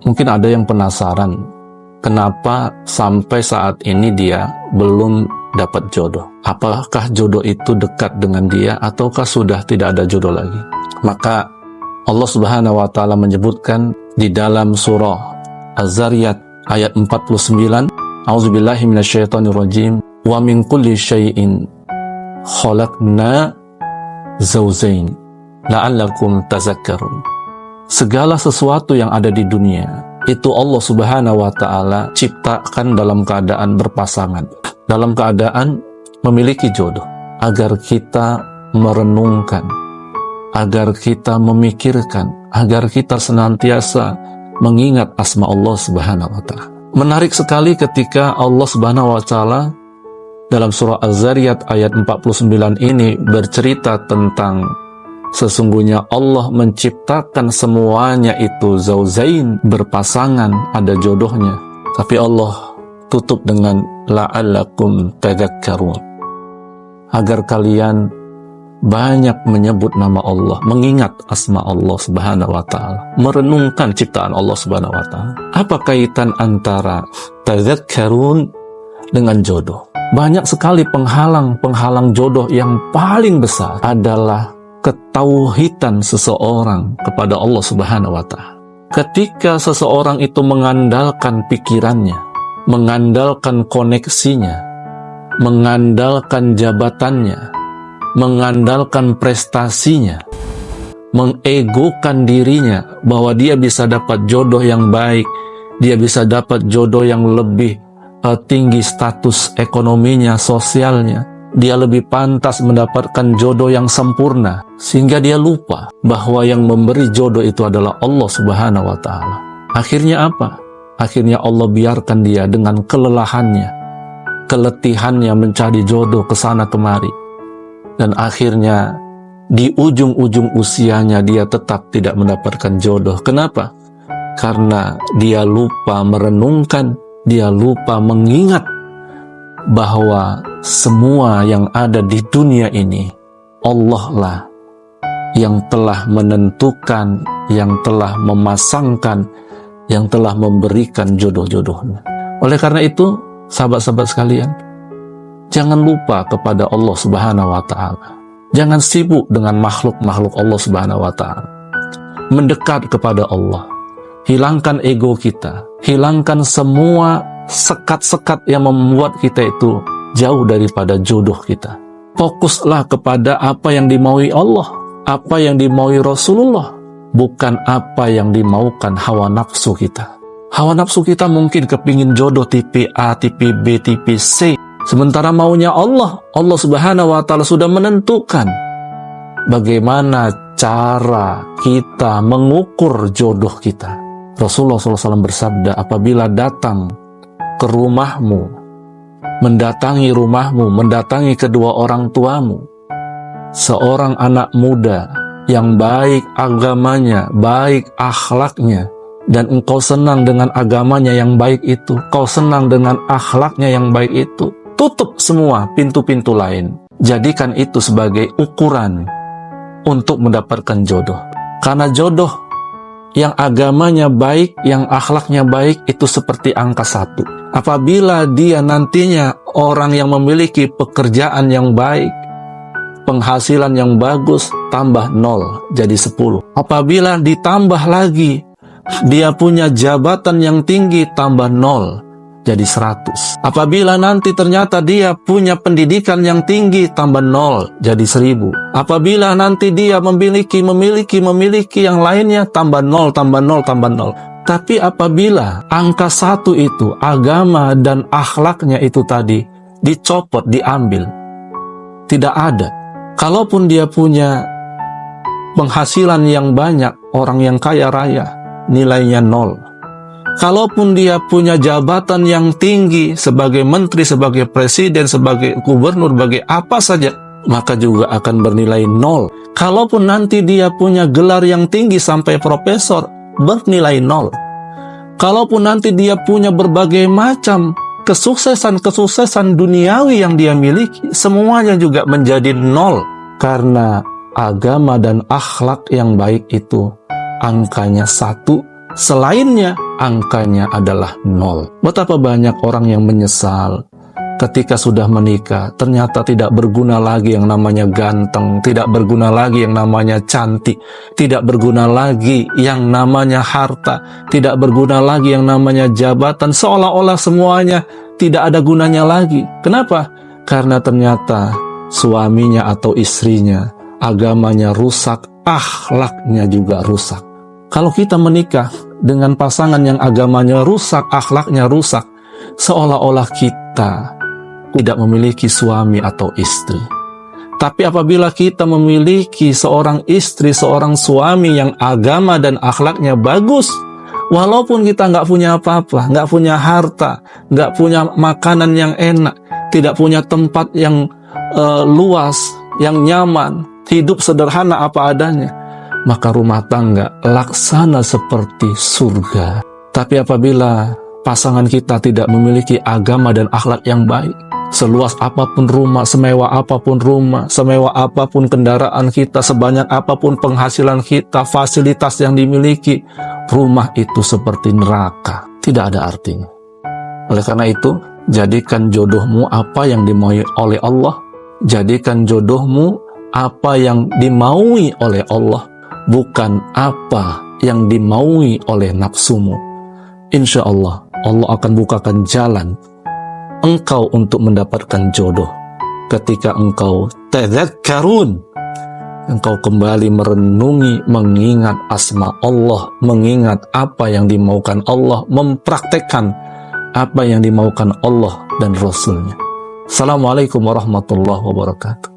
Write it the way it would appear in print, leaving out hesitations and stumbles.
Mungkin ada yang penasaran, kenapa sampai saat ini dia belum dapat jodoh? Apakah jodoh itu dekat dengan dia ataukah sudah tidak ada jodoh lagi? Maka Allah Subhanahu wa taala menyebutkan di dalam surah Az-Zariyat ayat 49, A'udzubillahi minasyaitonirrajim, wa min kulli syai'in khalaqna zawjain la'allakum tazakkarun. Segala sesuatu yang ada di dunia itu Allah Subhanahu wa taala ciptakan dalam keadaan berpasangan, dalam keadaan memiliki jodoh, agar kita merenungkan, agar kita memikirkan, agar kita senantiasa mengingat asma Allah Subhanahu wa taala. Menarik sekali ketika Allah Subhanahu wa taala dalam surah Az-Zariyat ayat 49 ini bercerita tentang sesungguhnya Allah menciptakan semuanya itu zauzain, berpasangan, ada jodohnya. Tapi Allah tutup dengan la'allakum tadzakkarun, agar kalian banyak menyebut nama Allah, mengingat asma Allah Subhanahu wa taala, merenungkan ciptaan Allah Subhanahu wa taala. Apa kaitan antara tadzakkarun dengan jodoh? Banyak sekali penghalang jodoh. Yang paling besar adalah ketauhidan seseorang kepada Allah Subhanahu wa taala. Ketika seseorang itu mengandalkan pikirannya, mengandalkan koneksinya, mengandalkan jabatannya, mengandalkan prestasinya, mengegokan dirinya bahwa dia bisa dapat jodoh yang baik, dia bisa dapat jodoh yang lebih tinggi status ekonominya, sosialnya, dia lebih pantas mendapatkan jodoh yang sempurna, sehingga dia lupa bahwa yang memberi jodoh itu adalah Allah Subhanahu wa taala. Akhirnya apa? Akhirnya Allah biarkan dia dengan kelelahannya, keletihannya mencari jodoh ke sana kemari. Dan akhirnya di ujung-ujung usianya dia tetap tidak mendapatkan jodoh. Kenapa? Karena dia lupa merenungkan, dia lupa mengingat bahwa semua yang ada di dunia ini Allah lah yang telah menentukan, yang telah memasangkan, yang telah memberikan jodoh-jodohnya. Oleh karena itu, sahabat-sahabat sekalian, jangan lupa kepada Allah Subhanahu wa taala. Jangan sibuk dengan makhluk-makhluk Allah Subhanahu wa taala. Mendekat kepada Allah. Hilangkan ego kita, hilangkan semua sekat-sekat yang membuat kita itu jauh daripada jodoh kita. Fokuslah kepada apa yang dimaui Allah, apa yang dimaui Rasulullah, bukan apa yang dimaukan hawa nafsu kita. Hawa nafsu kita mungkin kepingin jodoh tipe A, tipe B, tipe C, sementara maunya Allah Subhanahu wa taala sudah menentukan bagaimana cara kita mengukur jodoh kita. Rasulullah SAW bersabda, apabila datang ke rumahmu, mendatangi rumahmu, mendatangi kedua orang tuamu, seorang anak muda yang baik agamanya, baik akhlaknya, dan engkau senang dengan agamanya yang baik itu, kau senang dengan akhlaknya yang baik itu, tutup semua pintu-pintu lain. Jadikan itu sebagai ukuran untuk mendapatkan jodoh. Karena jodoh yang agamanya baik, yang akhlaknya baik, itu seperti angka 1. Apabila dia nantinya orang yang memiliki pekerjaan yang baik, penghasilan yang bagus, tambah 0 jadi 10. Apabila ditambah lagi, dia punya jabatan yang tinggi, tambah 0 jadi 100. Apabila nanti ternyata dia punya pendidikan yang tinggi, tambah 0 jadi 1000. Apabila nanti dia memiliki yang lainnya, tambah 0, tambah 0, tambah 0. Tapi apabila angka 1 itu, agama dan akhlaknya itu tadi, dicopot, diambil, tidak ada. Kalaupun dia punya penghasilan yang banyak, orang yang kaya raya, nilainya 0. Kalaupun dia punya jabatan yang tinggi sebagai menteri, sebagai presiden, sebagai gubernur, sebagai apa saja, maka juga akan bernilai 0. Kalaupun nanti dia punya gelar yang tinggi sampai profesor, bernilai 0. Kalaupun nanti dia punya berbagai macam kesuksesan duniawi yang dia miliki, semuanya juga menjadi 0. Karena agama dan akhlak yang baik itu angkanya 1, selainnya angkanya adalah 0. Betapa banyak orang yang menyesal ketika sudah menikah, ternyata tidak berguna lagi yang namanya ganteng, tidak berguna lagi yang namanya cantik, tidak berguna lagi yang namanya harta, tidak berguna lagi yang namanya jabatan, seolah-olah semuanya tidak ada gunanya lagi. Kenapa? Karena ternyata suaminya atau istrinya agamanya rusak, akhlaknya juga rusak. Kalau kita menikah dengan pasangan yang agamanya rusak, akhlaknya rusak, seolah-olah kita tidak memiliki suami atau istri. Tapi apabila kita memiliki seorang istri, seorang suami yang agama dan akhlaknya bagus, walaupun kita nggak punya apa-apa, nggak punya harta, nggak punya makanan yang enak, tidak punya tempat yang luas, yang nyaman, hidup sederhana apa adanya, maka rumah tangga laksana seperti surga. Tapi apabila pasangan kita tidak memiliki agama dan akhlak yang baik, seluas apapun rumah, semewah apapun rumah, semewah apapun kendaraan kita, sebanyak apapun penghasilan kita, fasilitas yang dimiliki, rumah itu seperti neraka, tidak ada artinya. Oleh karena itu, jadikan jodohmu apa yang dimaui oleh Allah, jadikan jodohmu apa yang dimaui oleh Allah, bukan apa yang dimaui oleh nafsumu. Insya Allah, Allah akan bukakan jalan engkau untuk mendapatkan jodoh ketika engkau tadzakkarun, engkau kembali merenungi, mengingat asma Allah, mengingat apa yang dimaukan Allah, mempraktekkan apa yang dimaukan Allah dan Rasulnya. Assalamualaikum warahmatullahi wabarakatuh.